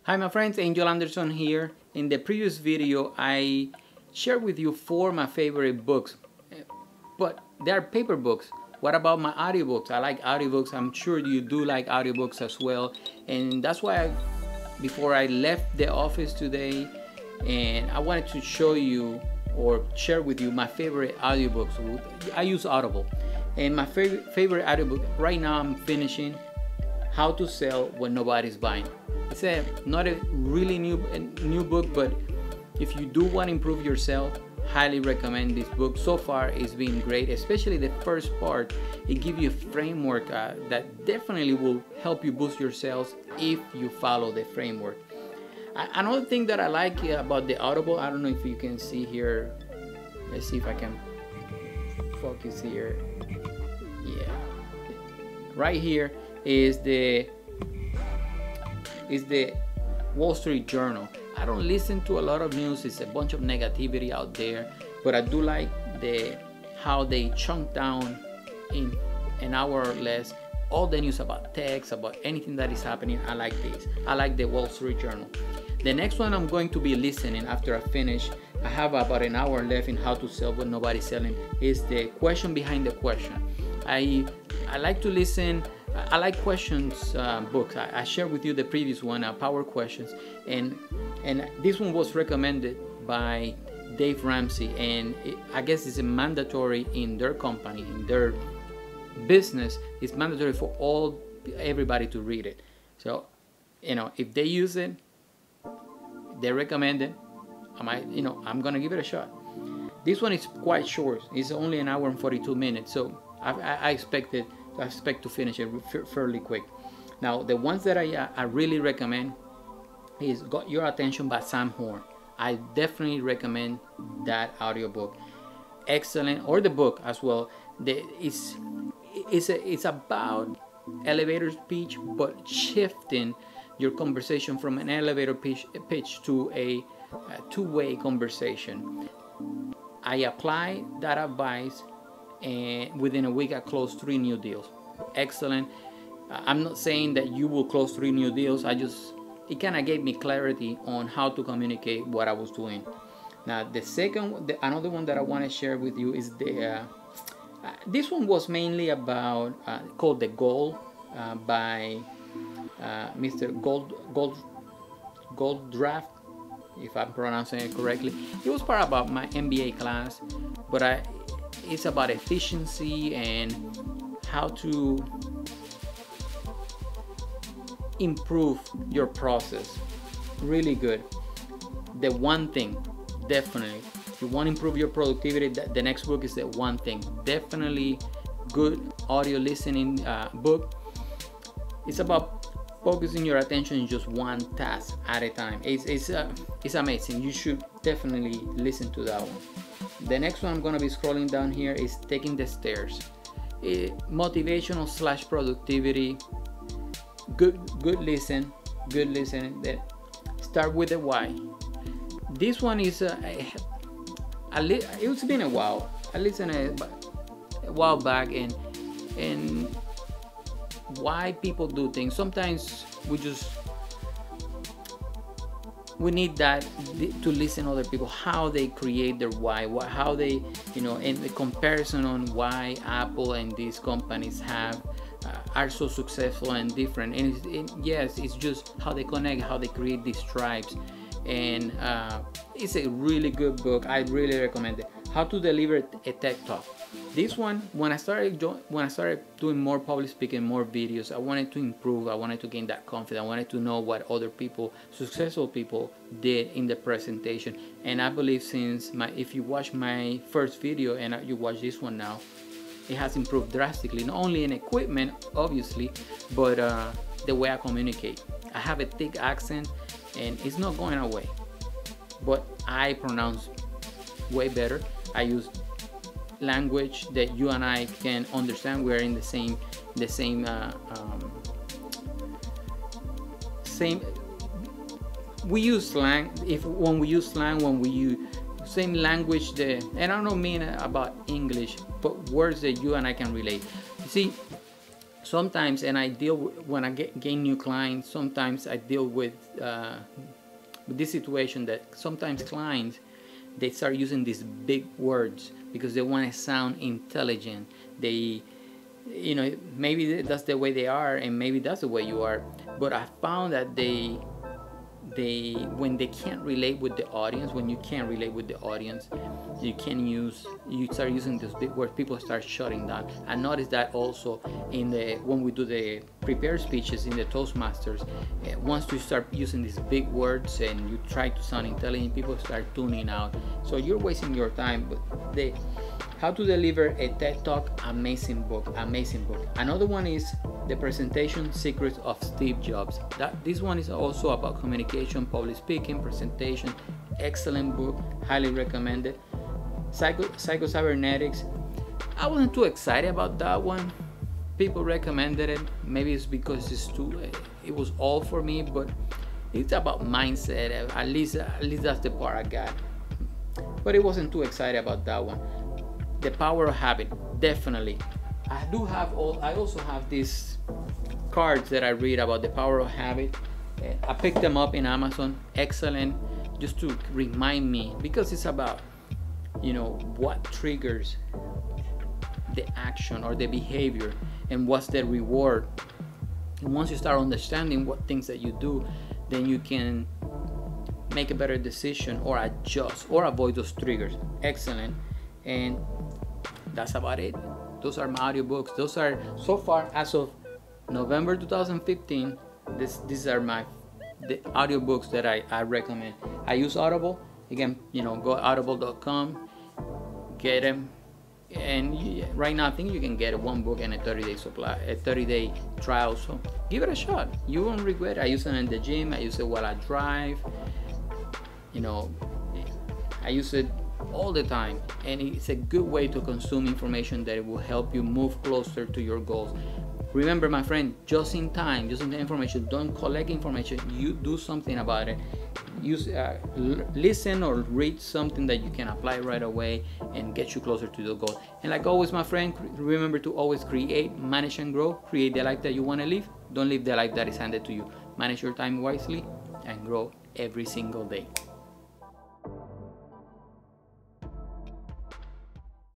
Hi my friends, Angel Anderson here. In the previous video I shared with you 4 of my favorite books, but they are paper books. What about my audiobooks? I like audiobooks. I'm sure you do like audiobooks as well, and that's why before I left the office today, and I wanted to show you or share with you my favorite audiobooks. I use Audible, and my favorite audiobook right now I'm finishing How to Sell When Nobody's Buying. It's not a really new book, but if you do want to improve yourself, highly recommend this book. So far it's been great, especially the first part. It gives you a framework that definitely will help you boost your sales if you follow the framework. Another thing that I like about the Audible, I don't know if you can see here, let's see if I can focus here. Yeah, right here is the Wall Street Journal. I don't listen to a lot of news. It's a bunch of negativity out there, but I do like how they chunk down in an hour or less all the news about tech, about anything that is happening. I like this. I like the Wall Street Journal. The next one I'm going to be listening after I finish, I have about an hour left in How to Sell When Nobody's Selling, is the Question Behind the Question. I like to listen. I like questions books. I shared with you the previous one, Power Questions, and this one was recommended by Dave Ramsey, and I guess it's a mandatory in their company, in their business. It's mandatory for everybody to read it. So, if they use it, they recommend it. I'm gonna give it a shot. This one is quite short. It's only an hour and 42 minutes, so I expect to finish it fairly quick. Now, the ones that I really recommend is Got Your Attention by Sam Horn. I definitely recommend that audiobook. Excellent, or the book as well. It's about elevator pitch, but shifting your conversation from an elevator pitch to a two-way conversation. I applied that advice, and within a week I closed 3 new deals. Excellent. I'm not saying that you will close 3 new deals. It kind of gave me clarity on how to communicate what I was doing. Now another one that I want to share with you is this one was mainly about called The Goal by Mr. Goldraft, if I'm pronouncing it correctly. It was part about my MBA class, but it's about efficiency and how to improve your process. Really good. The One Thing, definitely. If you want to improve your productivity, the next book is The One Thing. Definitely good audio listening book. It's about focusing your attention in just one task at a time. It's amazing. You should definitely listen to that one. The next one I'm going to be scrolling down here is Taking the Stairs. Motivational / productivity. Good listen. Start with the why. This one is it's been a while. I listened a while back, and why people do things. Sometimes we need that to listen to other people, how they create their why, how they, and the comparison on why Apple and these companies are so successful and different. And yes, it's just how they connect, how they create these tribes. And it's a really good book. I really recommend it. How to Deliver a TED Talk. This one, when I started doing more public speaking, more videos, I wanted to improve. I wanted to gain that confidence. I wanted to know what other people, successful people, did in the presentation. And I believe if you watch my first video and you watch this one now, it has improved drastically. Not only in equipment, obviously, but the way I communicate. I have a thick accent, and it's not going away. But I pronounce way better. I use language that you and I can understand. We're in the same we use slang. When we use same language, and I don't mean about English, but words that you and I can relate. You see, sometimes, and I deal with, when I gain new clients, sometimes I deal with this situation that sometimes clients, they start using these big words because they want to sound intelligent. They, you know, maybe that's the way they are, and maybe that's the way you are, but I found that they when they can't relate with the audience, when you can't relate with the audience, you start using those big words, people start shutting down. I noticed that also in when we do the prepared speeches in the Toastmasters. Once you start using these big words and you try to sound intelligent, people start tuning out. So you're wasting your time. But How to Deliver a TED Talk, amazing book. Another one is The Presentation Secrets of Steve Jobs. This one is also about communication, public speaking, presentation. Excellent book, highly recommended. Psycho-Cybernetics. I wasn't too excited about that one. People recommended it. Maybe it's because it was all for me, but it's about mindset. At least that's the part I got. But it wasn't too excited about that one. The Power of Habit, definitely. I also have these cards that I read about the power of habit. I picked them up in Amazon. Excellent, just to remind me, because it's about, you know, what triggers the action or the behavior and what's the reward. And once you start understanding what things that you do, then you can make a better decision or adjust or avoid those triggers. Excellent. And that's about it. Those are my audiobooks. Those are, so far, as of November 2015, these are the audiobooks that I recommend. I use Audible. Again, you know, go audible.com, get them. And right now, I think you can get one book and a 30-day supply, a 30-day trial. So give it a shot. You won't regret it. I use it in the gym. I use it while I drive. You know, I use it all the time, and it's a good way to consume information that will help you move closer to your goals. Remember, my friend, just in time information. Don't collect information. You do something about it. Listen or read something that you can apply right away and get you closer to the goal. And like always, my friend, remember to always create, manage, and grow. Create the life that you want to live. Don't live the life that is handed to you. Manage your time wisely and grow every single day.